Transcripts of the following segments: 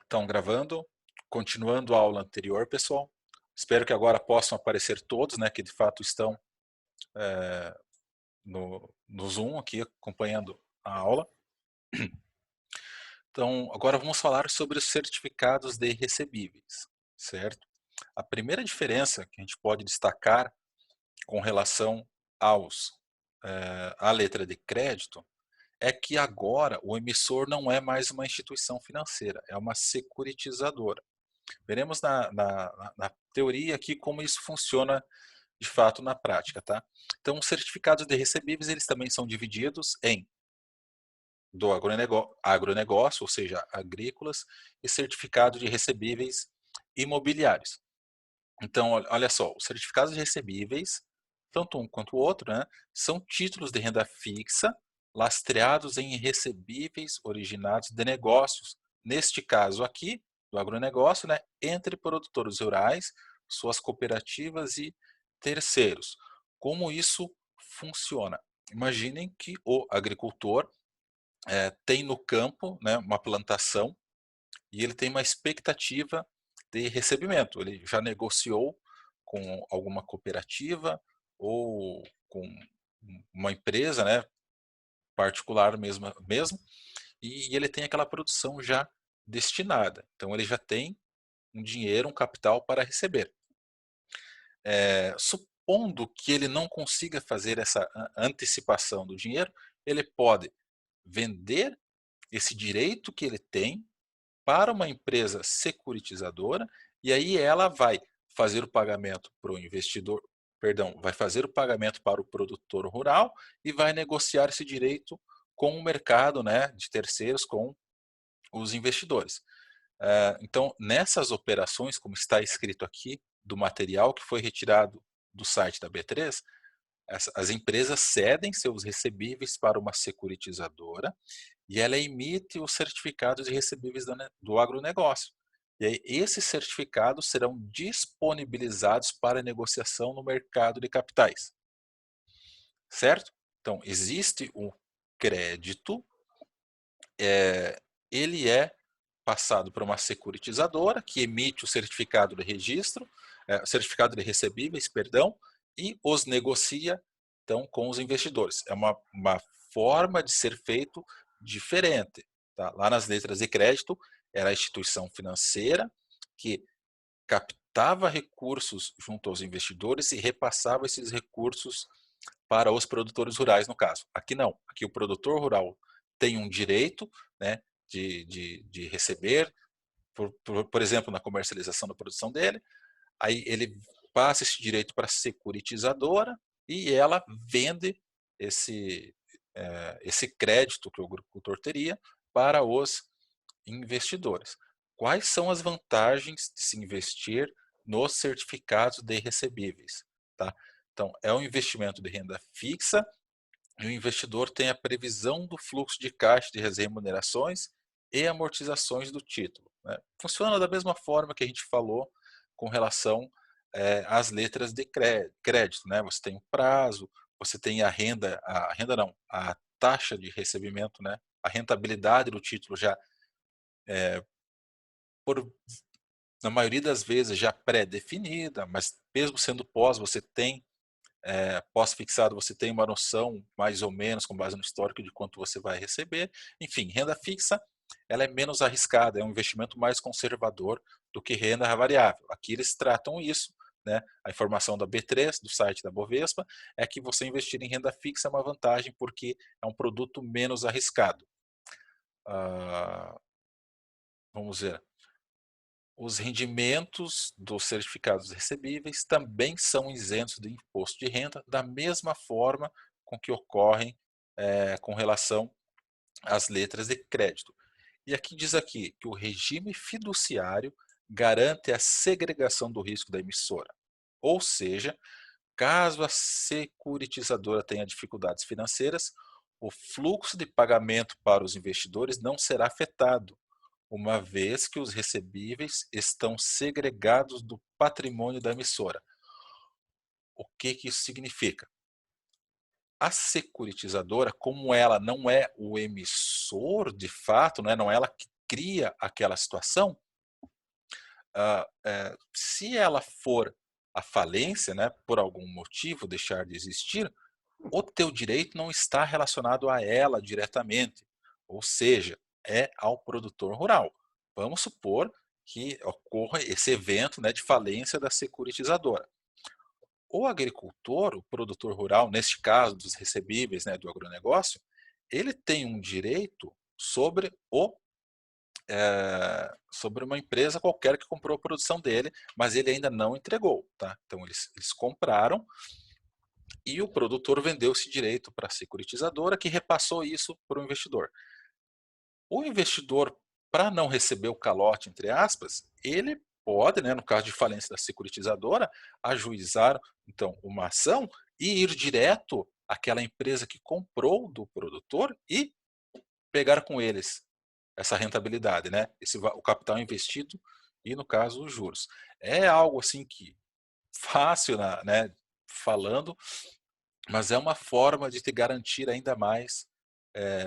Estão gravando, continuando a aula anterior, pessoal. Espero que agora possam aparecer todos, né, que de fato estão no Zoom aqui acompanhando a aula. Então, agora vamos falar sobre os certificados de recebíveis, certo? A primeira diferença que a gente pode destacar com relação à letra de crédito é que agora o emissor não é mais uma instituição financeira, é uma securitizadora. Veremos na teoria aqui como isso funciona de fato na prática, tá? Então, os certificados de recebíveis, eles também são divididos em do agronegócio, ou seja, agrícolas, e certificado de recebíveis imobiliários. Então, olha só, os certificados de recebíveis, tanto um quanto o outro, né, são títulos de renda fixa lastreados em recebíveis originados de negócios, neste caso aqui, do agronegócio, né, entre produtores rurais, suas cooperativas e terceiros. Como isso funciona? Imaginem que o agricultor tem no campo, né, uma plantação e ele tem uma expectativa de recebimento. Ele já negociou com alguma cooperativa ou com uma empresa, né, particular mesmo, e ele tem aquela produção já destinada. Então ele já tem um dinheiro, um capital para receber. Supondo que ele não consiga fazer essa antecipação do dinheiro, ele pode vender esse direito que ele tem para uma empresa securitizadora, e aí ela vai fazer o pagamento para o investidor, perdão, vai fazer o pagamento para o produtor rural e vai negociar esse direito com o mercado, né, de terceiros, com os investidores. Então, nessas operações, como está escrito aqui, do material que foi retirado do site da B3, as empresas cedem seus recebíveis para uma securitizadora e ela emite os certificados de recebíveis do agronegócio. E aí, esses certificados serão disponibilizados para negociação no mercado de capitais, certo? Então, existe um crédito, ele é passado para uma securitizadora que emite o certificado de registro, certificado de recebíveis, perdão, e os negocia então com os investidores. É uma forma de ser feito diferente. Tá? Lá nas letras de crédito era a instituição financeira que captava recursos junto aos investidores e repassava esses recursos para os produtores rurais, no caso. Aqui não. Aqui o produtor rural tem um direito, né, de receber, por exemplo, na comercialização da produção dele, aí ele passa esse direito para a securitizadora e ela vende esse crédito que o agricultor teria para os investidores. Quais são as vantagens de se investir nos certificados de recebíveis? Tá? Então, é um investimento de renda fixa e o investidor tem a previsão do fluxo de caixa de remunerações e amortizações do título. Né? Funciona da mesma forma que a gente falou com relação às letras de crédito. Né? Você tem um prazo, você tem a renda não, a taxa de recebimento, né? A rentabilidade do título já, por, na maioria das vezes, já pré-definida, mas mesmo sendo pós, você tem pós-fixado, você tem uma noção, mais ou menos, com base no histórico, de quanto você vai receber. Enfim, renda fixa, ela é menos arriscada, é um investimento mais conservador do que renda variável. Aqui eles tratam isso, né? A informação da B3, do site da Bovespa, é que você investir em renda fixa é uma vantagem porque é um produto menos arriscado. Ah, vamos ver. Os rendimentos dos certificados recebíveis também são isentos do imposto de renda, da mesma forma com que ocorrem com relação às letras de crédito. E aqui diz aqui que o regime fiduciário garante a segregação do risco da emissora. Ou seja, caso a securitizadora tenha dificuldades financeiras, o fluxo de pagamento para os investidores não será afetado, uma vez que os recebíveis estão segregados do patrimônio da emissora. O que que isso significa? A securitizadora, como ela não é o emissor de fato, não é ela que cria aquela situação, se ela for a falência, né, por algum motivo deixar de existir, o teu direito não está relacionado a ela diretamente, ou seja, é ao produtor rural. Vamos supor que ocorra esse evento, né, de falência da securitizadora. O agricultor, o produtor rural, neste caso dos recebíveis, né, do agronegócio, ele tem um direito sobre uma empresa qualquer que comprou a produção dele, mas ele ainda não entregou, tá? Então eles compraram e o produtor vendeu esse direito para a securitizadora, que repassou isso para o investidor. O investidor, para não receber o calote, entre aspas, ele pode, né, no caso de falência da securitizadora, ajuizar então uma ação e ir direto àquela empresa que comprou do produtor e pegar com eles essa rentabilidade, né? O capital investido e, no caso, os juros. É algo assim que fácil, né, falando, mas é uma forma de te garantir ainda mais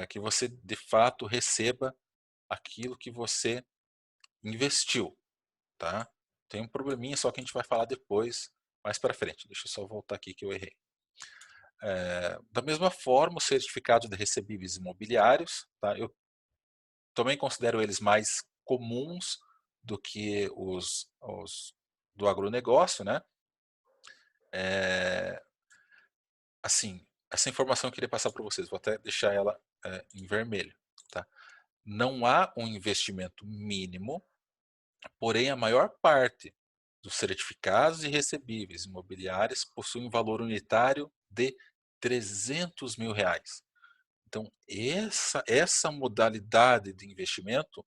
que você de fato receba aquilo que você investiu, tá? Tem um probleminha só que a gente vai falar depois, mais para frente. Deixa eu só voltar aqui que eu errei. Da mesma forma, os certificados de recebíveis imobiliários, tá? Eu também considero eles mais comuns do que os do agronegócio, né? É, assim, essa informação eu queria passar para vocês, vou até deixar ela em vermelho, tá? Não há um investimento mínimo, porém a maior parte dos certificados e recebíveis imobiliários possuem um valor unitário de R$ 300.000. Então, essa modalidade de investimento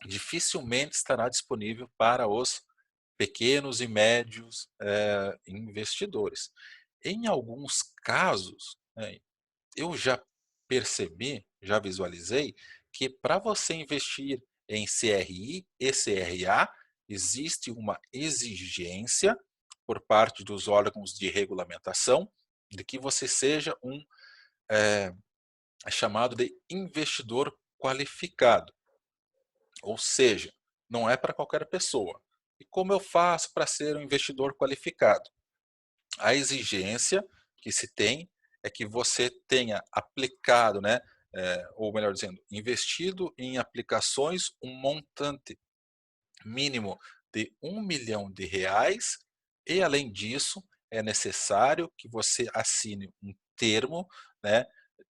dificilmente estará disponível para os pequenos e médios investidores. Em alguns casos, né, eu já percebi, já visualizei, que para você investir em CRI e CRA, existe uma exigência por parte dos órgãos de regulamentação de que você seja um chamado de investidor qualificado. Ou seja, não é para qualquer pessoa. E como eu faço para ser um investidor qualificado? A exigência que se tem é que você tenha aplicado, né, ou melhor dizendo, investido em aplicações um montante mínimo de R$ 1 milhão e, além disso, é necessário que você assine um termo, né,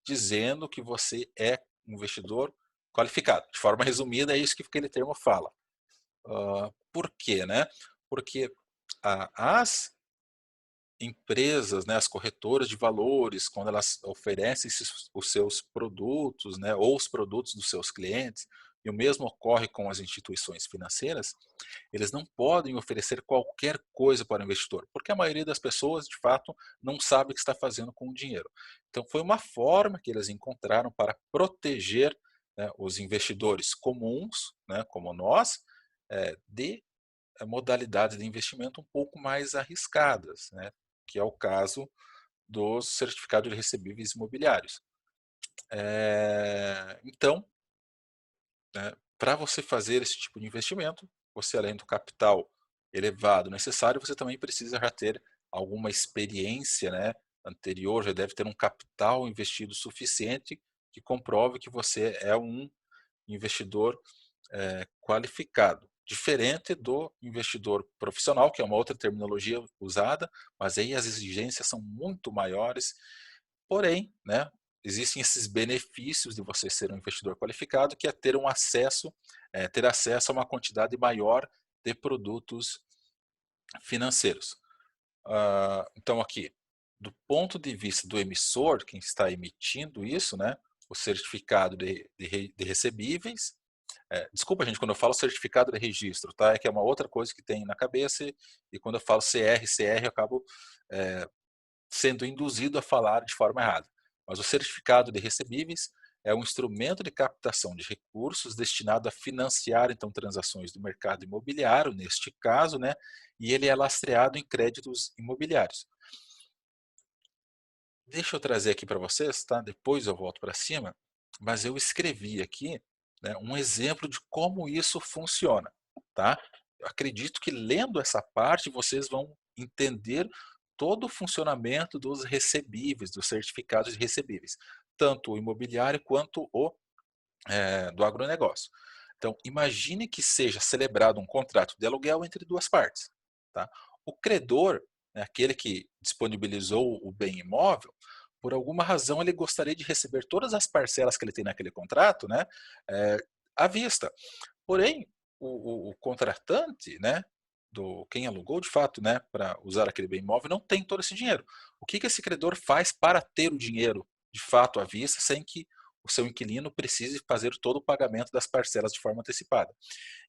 dizendo que você é um investidor qualificado. De forma resumida, é isso que aquele termo fala. Por quê, né? Porque as empresas, né, as corretoras de valores, quando elas oferecem os seus produtos, né, ou os produtos dos seus clientes, e o mesmo ocorre com as instituições financeiras, eles não podem oferecer qualquer coisa para o investidor, porque a maioria das pessoas, de fato, não sabe o que está fazendo com o dinheiro. Então, foi uma forma que eles encontraram para proteger, né, os investidores comuns, né, como nós, de modalidades de investimento um pouco mais arriscadas, né, que é o caso dos certificados de recebíveis imobiliários. Então, né, para você fazer esse tipo de investimento, você além do capital elevado necessário, você também precisa já ter alguma experiência, né, anterior, já deve ter um capital investido suficiente que comprove que você é um investidor qualificado. Diferente do investidor profissional, que é uma outra terminologia usada, mas aí as exigências são muito maiores. Porém, né, existem esses benefícios de você ser um investidor qualificado, que é ter acesso a uma quantidade maior de produtos financeiros. Então, aqui, do ponto de vista do emissor, quem está emitindo isso, né, o certificado de recebíveis, desculpa, gente, quando eu falo certificado de registro, tá? É que é uma outra coisa que tem na cabeça e quando eu falo CR, eu acabo sendo induzido a falar de forma errada. Mas o certificado de recebíveis é um instrumento de captação de recursos destinado a financiar, então, transações do mercado imobiliário, neste caso, né? E ele é lastreado em créditos imobiliários. Deixa eu trazer aqui para vocês, tá? Depois eu volto para cima, mas eu escrevi aqui né, um exemplo de como isso funciona, tá? Eu acredito que lendo essa parte vocês vão entender todo o funcionamento dos recebíveis, dos certificados de recebíveis, tanto o imobiliário quanto o do agronegócio. Então, imagine que seja celebrado um contrato de aluguel entre duas partes. Tá? O credor, né, aquele que disponibilizou o bem imóvel, por alguma razão ele gostaria de receber todas as parcelas que ele tem naquele contrato, né, é, à vista. Porém, o contratante, né, quem alugou de fato, né, para usar aquele bem imóvel, não tem todo esse dinheiro. O que esse credor faz para ter o dinheiro de fato à vista, sem que o seu inquilino precise fazer todo o pagamento das parcelas de forma antecipada?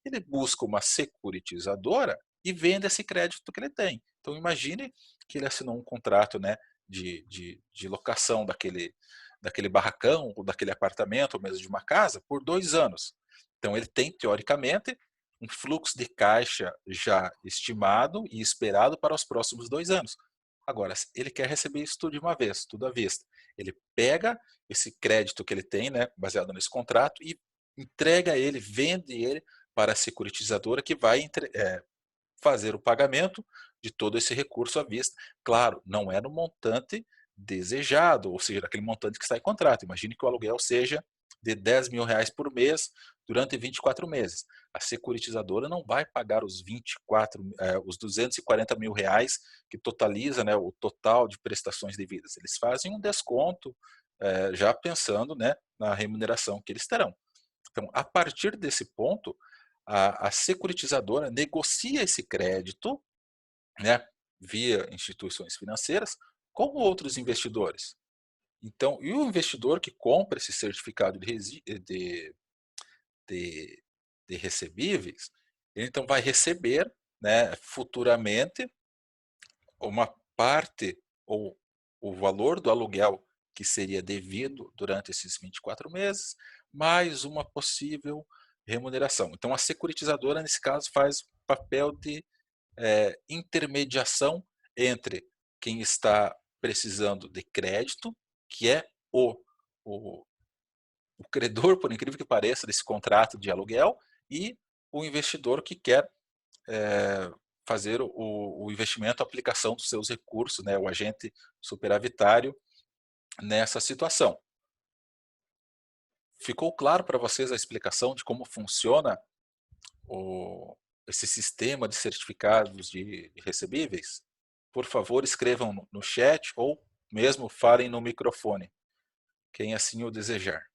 Ele busca uma securitizadora e vende esse crédito que ele tem. Então imagine que ele assinou um contrato, né, de locação daquele barracão, ou daquele apartamento, ou mesmo de uma casa, por 2 anos. Então ele tem, teoricamente, um fluxo de caixa já estimado e esperado para os próximos 2 anos. Agora, ele quer receber isso tudo de uma vez, tudo à vista. Ele pega esse crédito que ele tem, né, baseado nesse contrato, e entrega ele, vende ele para a securitizadora que vai fazer o pagamento de todo esse recurso à vista. Claro, não é no montante desejado, ou seja, aquele montante que está em contrato. Imagine que o aluguel seja de R$ 10.000 por mês durante 24 meses. A securitizadora não vai pagar os R$ 240.000 que totaliza, né, o total de prestações devidas. Eles fazem um desconto já pensando, né, na remuneração que eles terão. Então, a partir desse ponto, a securitizadora negocia esse crédito, né, via instituições financeiras, com outros investidores. Então, e o investidor que compra esse certificado de, de recebíveis, ele então vai receber, né, futuramente uma parte ou o valor do aluguel que seria devido durante esses 24 meses, mais uma possível remuneração. Então, a securitizadora, nesse caso, faz papel de intermediação entre quem está precisando de crédito, que é o, o credor, por incrível que pareça, desse contrato de aluguel, e o investidor que quer é, fazer o investimento, a aplicação dos seus recursos, né, o agente superavitário nessa situação. Ficou claro para vocês a explicação de como funciona o, esse sistema de certificados de recebíveis? Por favor, escrevam no chat ou mesmo falem no microfone, quem assim o desejar.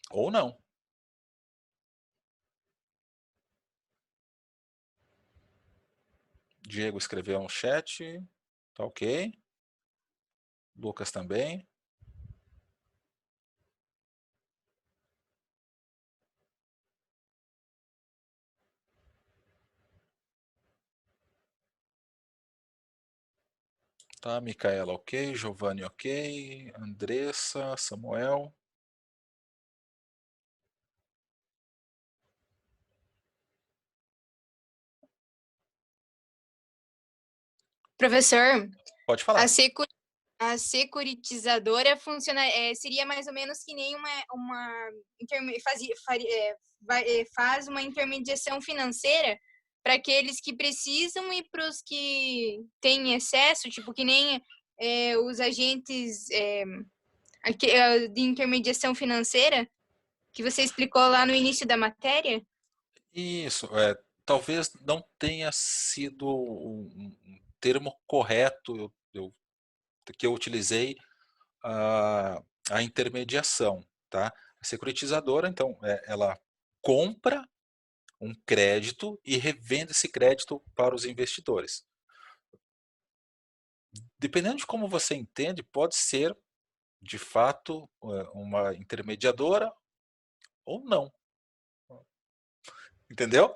Ou não. Diego escreveu no chat, tá ok. Lucas também. Tá, Micaela ok, Giovanni ok, Andressa, Samuel. Professor, Pode a, falar. secu a securitizadora funciona, seria mais ou menos que nem faz uma intermediação financeira para aqueles que precisam e para os que têm excesso, tipo que nem os agentes de intermediação financeira que você explicou lá no início da matéria? Isso, talvez não tenha sido um termo correto que eu utilizei a, a intermediação, tá? A securitizadora, então, ela compra um crédito e revende esse crédito para os investidores. Dependendo de como você entende, pode ser, de fato, uma intermediadora ou não. Entendeu?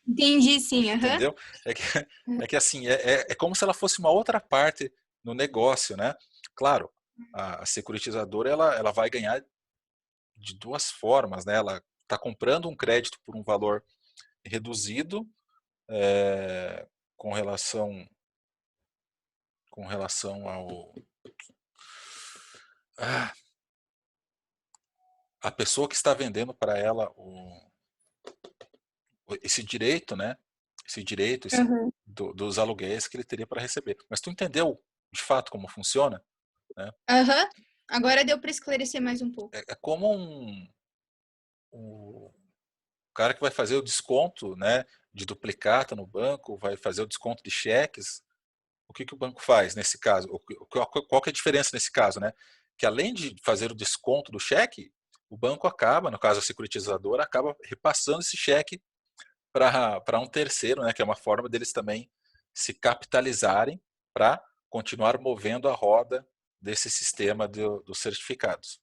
Entendi, sim. Aham. Entendeu? É que, é que assim, é como se ela fosse uma outra parte no negócio, né? Claro, a securitizadora ela vai ganhar de duas formas, né? Ela está comprando um crédito por um valor reduzido com relação com relação ah, a pessoa que está vendendo para ela esse direito, né? Esse direito Aham. dos aluguéis que ele teria para receber. Mas tu entendeu de fato como funciona? Né? Aham. Agora deu para esclarecer mais um pouco. É como o cara que vai fazer o desconto, né, de duplicata no banco, vai fazer o desconto de cheques. O que o banco faz nesse caso? Qual que é a diferença nesse caso, né? Que além de fazer o desconto do cheque, o banco acaba, no caso a securitizadora, acaba repassando esse cheque para um terceiro, né, que é uma forma deles também se capitalizarem para continuar movendo a roda desse sistema dos certificados.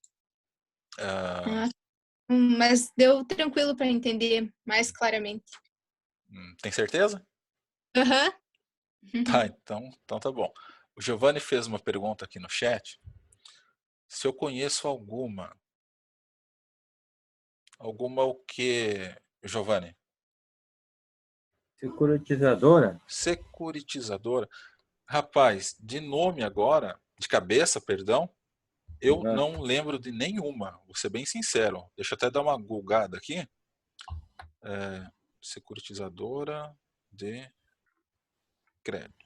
Ah, Ah, mas deu tranquilo para entender mais claramente. tem certeza? Aham. Tá, então tá bom. O Giovanni fez uma pergunta aqui no chat. Se eu conheço alguma o que, Giovanni? Securitizadora? Securitizadora. Rapaz, de nome agora, de cabeça, perdão, eu Ah, não lembro de nenhuma, vou ser bem sincero. Deixa eu até dar uma googada aqui. Securitizadora de crédito.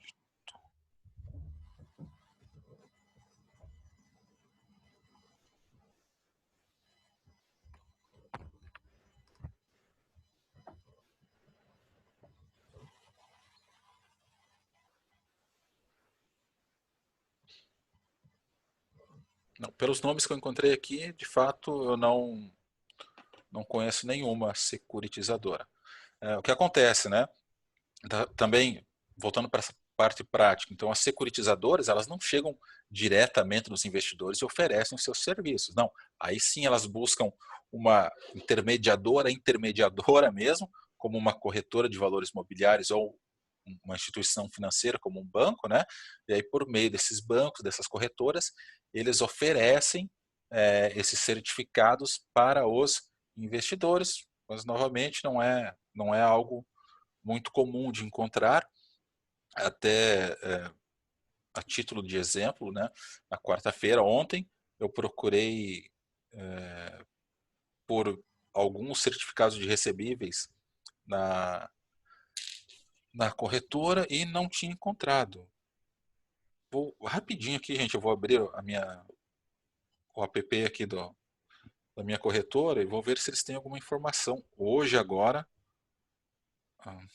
Não, pelos nomes que eu encontrei aqui, de fato, eu não conheço nenhuma securitizadora. O que acontece, né? Também, voltando para essa parte prática, então as securitizadoras, elas não chegam diretamente nos investidores e oferecem os seus serviços. Não, aí sim elas buscam uma intermediadora mesmo, como uma corretora de valores mobiliários ou uma instituição financeira como um banco, né? E aí por meio desses bancos, dessas corretoras, eles oferecem esses certificados para os investidores, mas novamente não é algo muito comum de encontrar, até a título de exemplo, né? Na quarta-feira, ontem, eu procurei por alguns certificados de recebíveis na, na corretora e não tinha encontrado. Vou rapidinho aqui, gente, eu vou abrir o app aqui da minha corretora e vou ver se eles têm alguma informação hoje, agora, ah,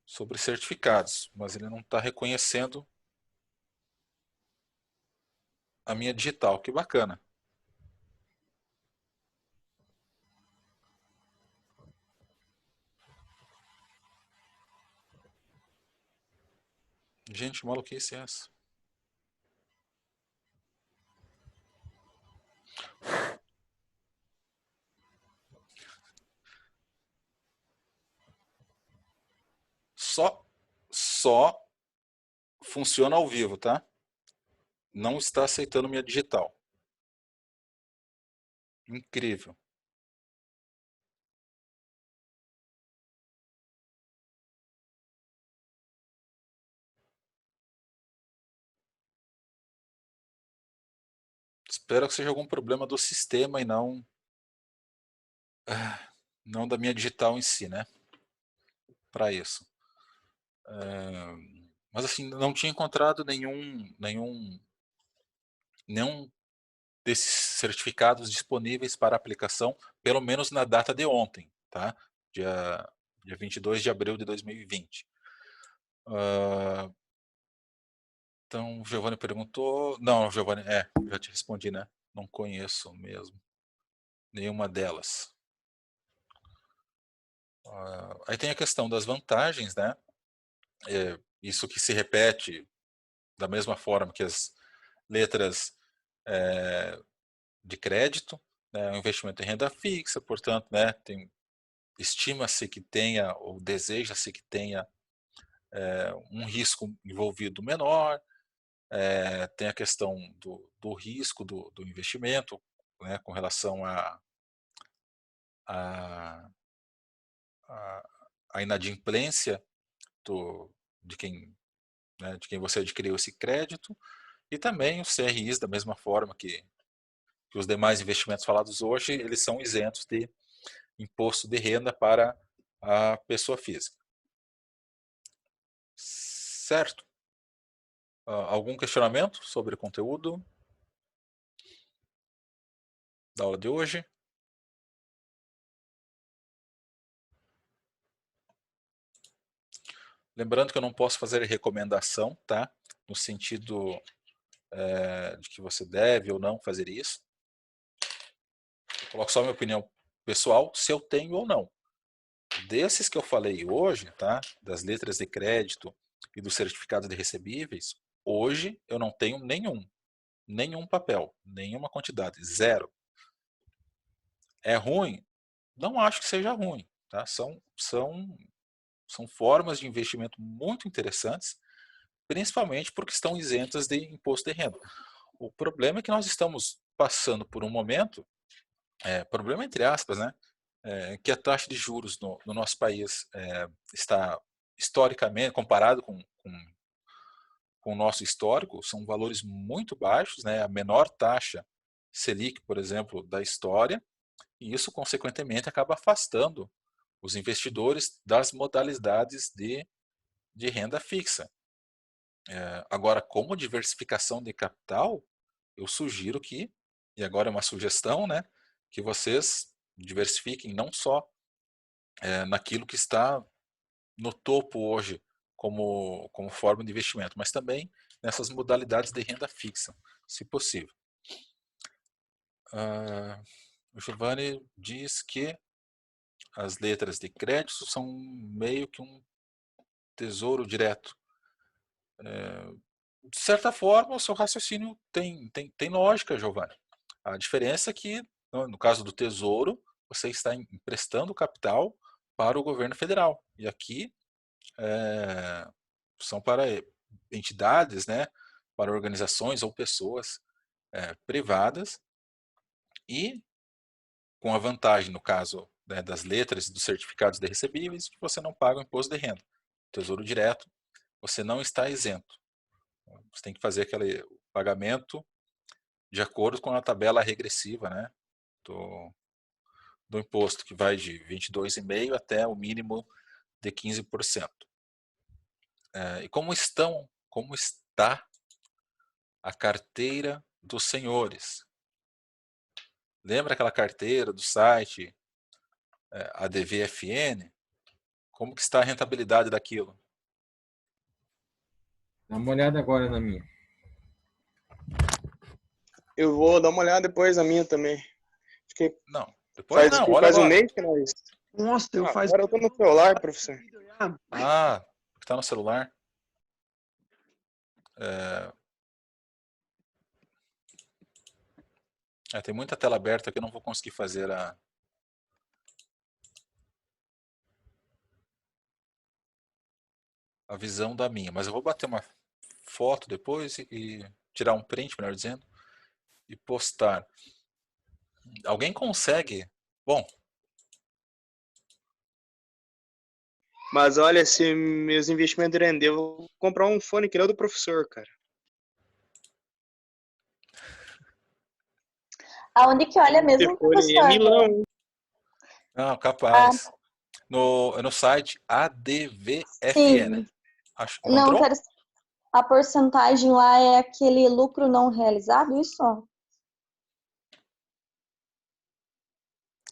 sobre certificados, mas ele não está reconhecendo a minha digital. Que bacana. Gente, que maluquice é essa? Só, só funciona ao vivo, tá? Não está aceitando minha digital. Incrível. Espero que seja algum problema do sistema e não da minha digital em si, né? Para isso. Mas assim, não tinha encontrado nenhum desses certificados disponíveis para aplicação, pelo menos na data de ontem, tá? Dia, dia 22 de abril de 2020. Então, o Giovanni perguntou. Não, Giovanni, já te respondi, né? Não conheço mesmo nenhuma delas. Aí tem a questão das vantagens, né? Isso que se repete da mesma forma que as letras de crédito, né? O investimento em renda fixa, portanto, né? Estima-se que tenha, ou deseja-se que tenha um risco envolvido menor, tem a questão do risco do investimento, né? Com relação a, a, a inadimplência do, de quem, né, de quem você adquiriu esse crédito, E também os CRIs, da mesma forma que os demais investimentos falados hoje, eles são isentos de imposto de renda para a pessoa física. Certo? Algum questionamento sobre o conteúdo da aula de hoje? Lembrando que eu não posso fazer recomendação, tá? No sentido de que você deve ou não fazer isso. Eu coloco só a minha opinião pessoal, se eu tenho ou não. Desses que eu falei hoje, tá? Das letras de crédito e dos certificados de recebíveis, hoje eu não tenho nenhum papel, nenhuma quantidade, zero. É ruim? Não acho que seja ruim, tá? São formas de investimento muito interessantes, principalmente porque estão isentas de imposto de renda. O problema é que nós estamos passando por um momento, problema entre aspas, né? Que a taxa de juros no nosso país está historicamente, comparado com o nosso histórico, são valores muito baixos, né? A menor taxa Selic, por exemplo, da história, e isso, consequentemente, acaba afastando os investidores das modalidades de renda fixa. Agora, como diversificação de capital, eu sugiro que, e agora é uma sugestão, né, que vocês diversifiquem não só naquilo que está no topo hoje como forma de investimento, mas também nessas modalidades de renda fixa, se possível. O Giovanni diz que as letras de crédito são meio que um tesouro direto. De certa forma, o seu raciocínio tem lógica, Giovanni. A diferença é que, no caso do Tesouro, você está emprestando capital para o governo federal. E aqui são para entidades, né, para organizações ou pessoas privadas e com a vantagem, no caso, né, das letras e dos certificados de recebíveis, que você não paga o imposto de renda. Tesouro Direto, você não está isento. Você tem que fazer aquele pagamento de acordo com a tabela regressiva, né, do imposto, que vai de 22,5% até o mínimo de 15%. E como está a carteira dos senhores? Lembra aquela carteira do site ADVFN? Como que está a rentabilidade daquilo? Dá uma olhada agora na minha. Eu vou dar uma olhada depois na minha também. Acho que Não, depois não, olha faz um agora. mês que nós... Nossa, eu faz... Agora eu tô no celular, professor. Ah, está no celular. Tem muita tela aberta que eu não vou conseguir fazer a visão da minha, mas eu vou bater uma foto depois e tirar um print, melhor dizendo, e postar. Alguém consegue? Bom, Mas olha, se meus investimentos render, eu vou comprar um fone que nem o do professor, cara. Aonde que olha mesmo, Esse fone aí é professor? milão. não, capaz. No site ADVFN. Sim. Acho, Não, encontrou? a porcentagem lá é aquele lucro não realizado, isso?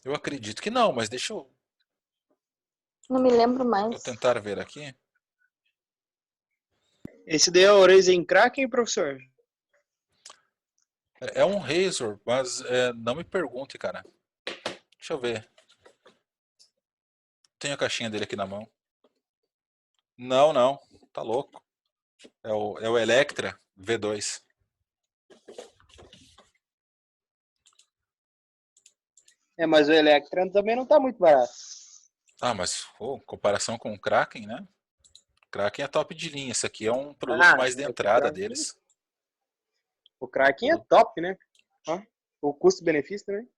Eu acredito que não, mas deixa Não me lembro eu mais. tentar ver aqui. Esse daí é o Ryzen Kraken, professor? É um Razor, mas não me pergunte, cara. Deixa eu ver. Tenho a caixinha dele aqui na mão. Não, não. Tá louco. É o Electra V2. Mas o Electron também não tá muito barato. Ah, mas comparação com o Kraken, né? O Kraken é top de linha. Esse aqui é um produto mais de entrada deles. O Kraken é top, né? O custo-benefício também.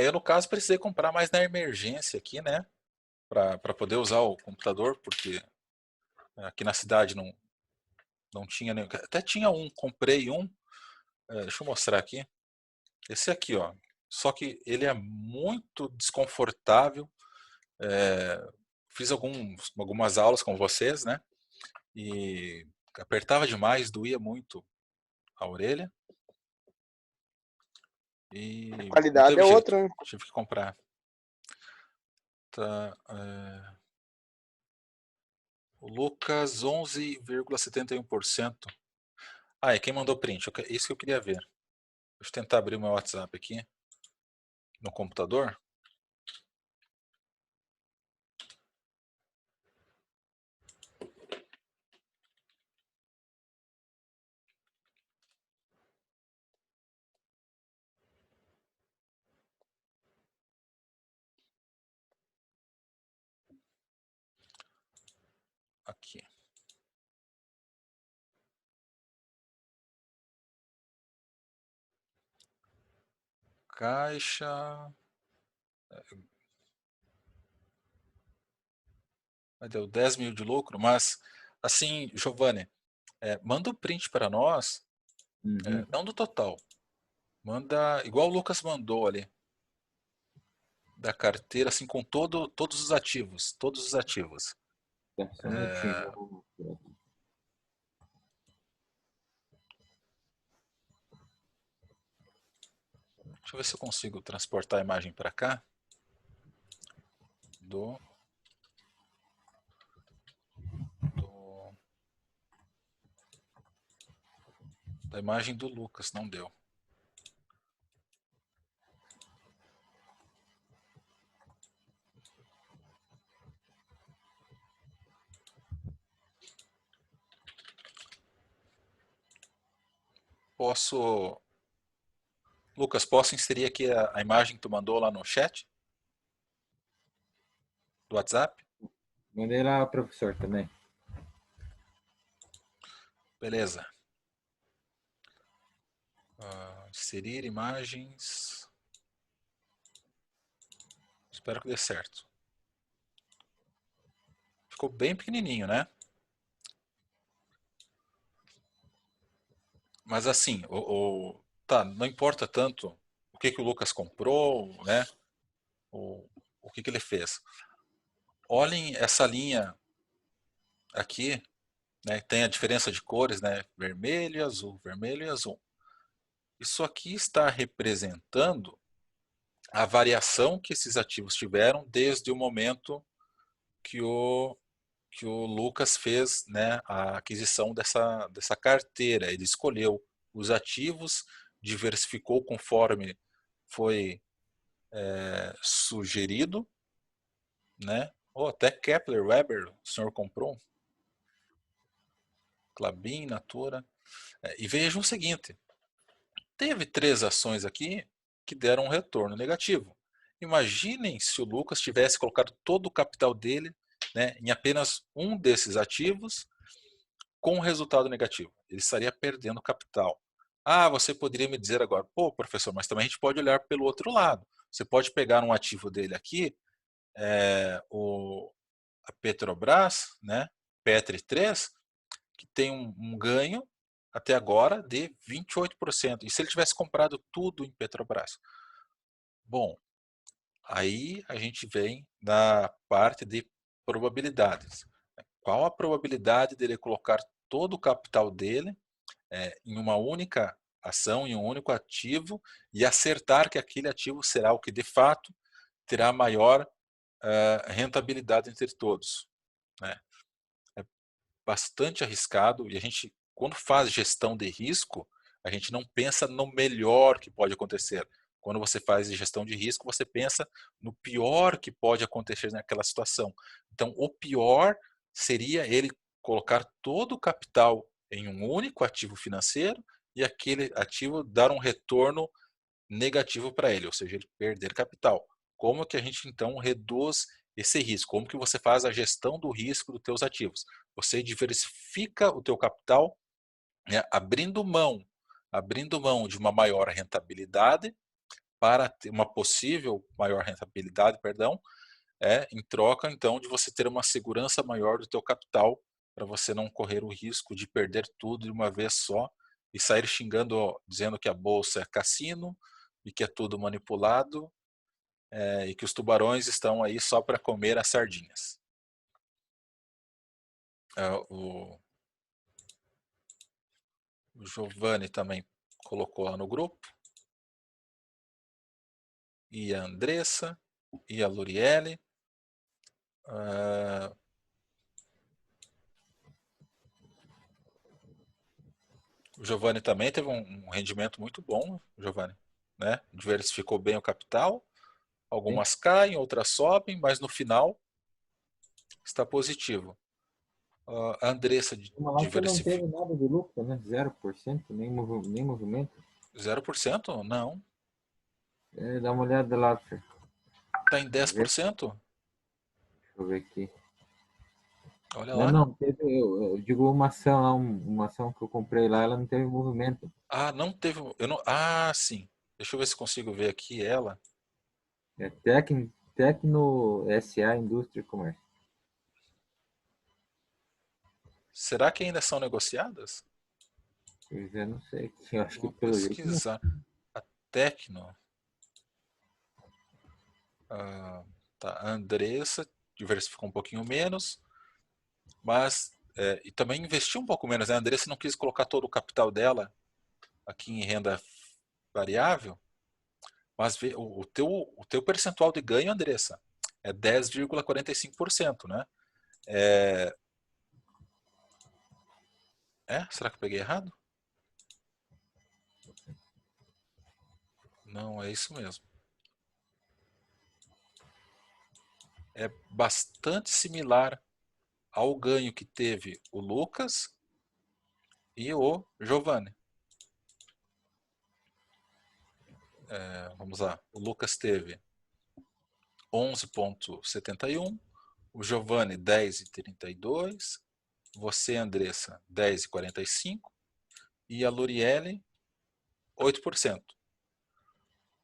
Eu no caso precisei comprar mais na emergência aqui, né? Para poder usar o computador, porque aqui na cidade Não tinha nenhum. Até tinha um, comprei um. Deixa eu mostrar aqui. Esse aqui, ó. Só que ele é muito desconfortável. Fiz algumas aulas com vocês, né? E apertava demais, doía muito a orelha. E A não qualidade teve é jeito, outra, né? tive que comprar. Tá, o Lucas, 11,71%. Ah, e quem mandou print? Isso que eu queria ver. Deixa eu tentar abrir o meu WhatsApp aqui no computador. Aqui. Caixa. Deu 10 mil de lucro, mas assim, Giovanni, manda o print para nós, Uhum. não do total. Manda igual o Lucas mandou ali, da carteira, assim, com todos os ativos. Todos os ativos. Tá, só um minutinho. Deixa eu ver se eu consigo transportar a imagem para cá. Do da imagem do Lucas, não deu. Lucas, posso inserir aqui a imagem que tu mandou lá no chat do WhatsApp? Mandei lá, professor, também. Beleza. Inserir imagens. Espero que dê certo. Ficou bem pequenininho, né? Mas assim, tá, não importa tanto o que o Lucas comprou, né? O que ele fez. Olhem essa linha aqui, né? Tem a diferença de cores, né? Vermelho e azul, vermelho e azul. Isso aqui está representando a variação que esses ativos tiveram desde o momento que o Lucas fez, né, a aquisição dessa carteira. Ele escolheu os ativos, diversificou conforme foi sugerido, né? Ou até Kepler, Weber, o senhor comprou, Klabin, Natura. E vejam o seguinte, teve 3 ações aqui que deram um retorno negativo. Imaginem se o Lucas tivesse colocado todo o capital dele, né, em apenas um desses ativos com resultado negativo. Ele estaria perdendo capital. Ah, você poderia me dizer agora, pô, professor, mas também a gente pode olhar pelo outro lado. Você pode pegar um ativo dele aqui, a Petrobras, né, Petri 3, que tem um ganho até agora de 28%. E se ele tivesse comprado tudo em Petrobras? Bom, aí a gente vem na parte de probabilidades. Qual a probabilidade dele colocar todo o capital dele em uma única ação, em um único ativo e acertar que aquele ativo será o que de fato terá maior rentabilidade entre todos, né? É bastante arriscado e a gente, quando faz gestão de risco, a gente não pensa no melhor que pode acontecer. Quando você faz gestão de risco, você pensa no pior que pode acontecer naquela situação. Então, o pior seria ele colocar todo o capital em um único ativo financeiro e aquele ativo dar um retorno negativo para ele, ou seja, ele perder capital. Como que a gente então reduz esse risco? Como que você faz a gestão do risco dos teus ativos? Você diversifica o teu capital, né, abrindo mão de uma maior rentabilidade para ter uma possível maior rentabilidade, perdão, em troca então de você ter uma segurança maior do teu capital para você não correr o risco de perder tudo de uma vez só e sair xingando, dizendo que a bolsa é cassino e que é tudo manipulado e que os tubarões estão aí só para comer as sardinhas. O Giovanni também colocou lá no grupo. E a Andressa. E a Luriele. O Giovanni também teve um rendimento muito bom, Giovanni, né? Diversificou bem o capital. Algumas caem, outras sobem, mas no final está positivo. A Andressa Mas lá que não teve diversificou. nada de lucro, né? 0%, nem movimento. 0%? Não. Dá uma olhada lá, Fer. Está em 10%? Deixa eu ver aqui. Olha lá. Não, teve, eu digo uma ação lá, uma ação que eu comprei lá, ela não teve movimento. Ah, não teve. Sim. Deixa eu ver se consigo ver aqui ela. É Tecno SA Indústria e Comércio. Será que ainda são negociadas? Pois é, não sei. Eu acho que Vou pelo jeito não. pesquisar. A Tecno. Tá. A Andressa diversificou um pouquinho menos, mas e também investiu um pouco menos, né? A Andressa não quis colocar todo o capital dela aqui em renda variável, mas o teu percentual de ganho, Andressa, é 10,45%, né? Será que eu peguei errado? Não, é isso mesmo. É bastante similar ao ganho que teve o Lucas e o Giovanni. Vamos lá. O Lucas teve 11,71, o Giovanni 10,32, você, Andressa, 10,45 e a Luriele 8%.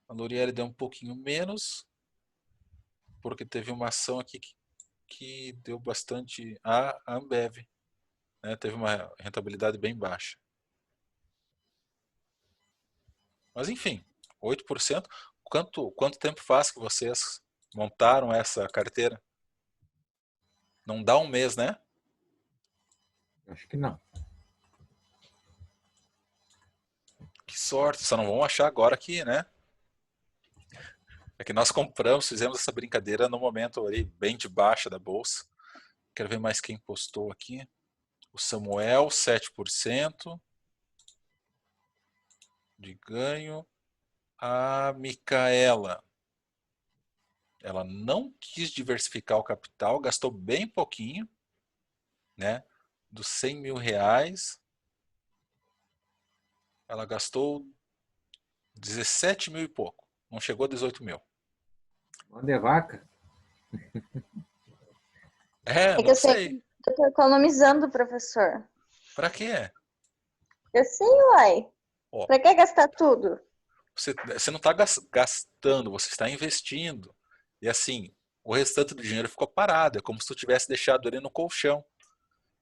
A Luriele deu um pouquinho menos, porque teve uma ação aqui que deu bastante. A Ambev, né, teve uma rentabilidade bem baixa. Mas enfim, 8%. Quanto tempo faz que vocês montaram essa carteira? Não dá um mês, né? Acho que não. Que sorte, só não vão achar agora que, né? É que nós compramos, fizemos essa brincadeira no momento ali, bem de baixa da bolsa. Quero ver mais quem postou aqui. O Samuel, 7% de ganho. A Micaela, ela não quis diversificar o capital, gastou bem pouquinho, né? Dos 100 mil reais, ela gastou 17 mil e pouco, não chegou a 18 mil. Onde é vaca? É que Não eu sei sei. que eu tô economizando, professor. Pra quê? Eu sei, uai. Ó, Pra que gastar tudo? você não está gastando, você está investindo. E assim, o restante do dinheiro ficou parado, é como se tu tivesse deixado ele no colchão.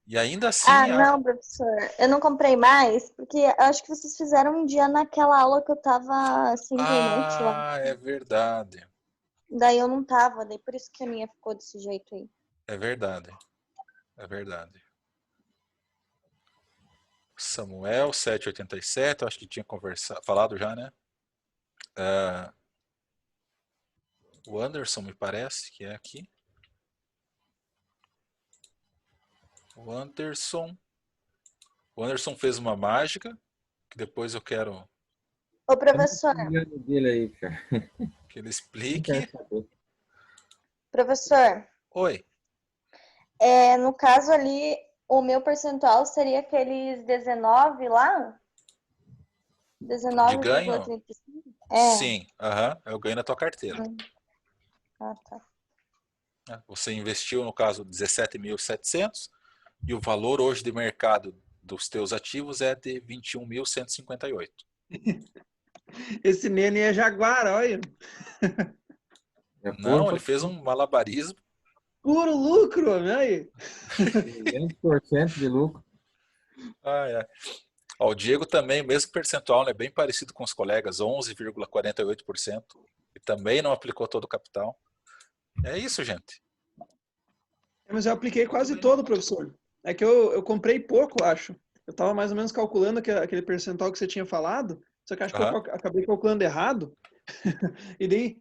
E ainda Ah, assim, não, professor. Eu não comprei mais, porque eu acho que vocês fizeram um dia naquela aula que eu tava sem internet lá. é verdade. Daí eu não tava, daí por isso que a minha ficou desse jeito aí. É verdade. É verdade. Samuel, 7,87, acho que tinha falado já, né? O Anderson, me parece que é aqui. O Anderson fez uma mágica, que depois eu quero Ô, professor, Dele aí, cara. que ele Não quero explique. saber. professor, Oi, no caso ali, o meu percentual seria aqueles 19 lá? de ganho? 19,35? Sim, é o ganho na tua carteira. Ah, tá. Você investiu, no caso, 17.700 e o valor hoje de mercado dos teus ativos é de 21.158. Esse Nene é jaguar, olha. É Não, porco. ele fez um malabarismo. Puro lucro, né? Aí? 200% de lucro. Ó, o Diego também, mesmo percentual, é bem parecido com os colegas, 11,48%, e também não aplicou todo o capital. É isso, gente. Mas eu apliquei quase todo, professor. É que eu comprei pouco, acho. Eu estava mais ou menos calculando aquele percentual que você tinha falado, só que acho que eu acabei calculando errado. E daí,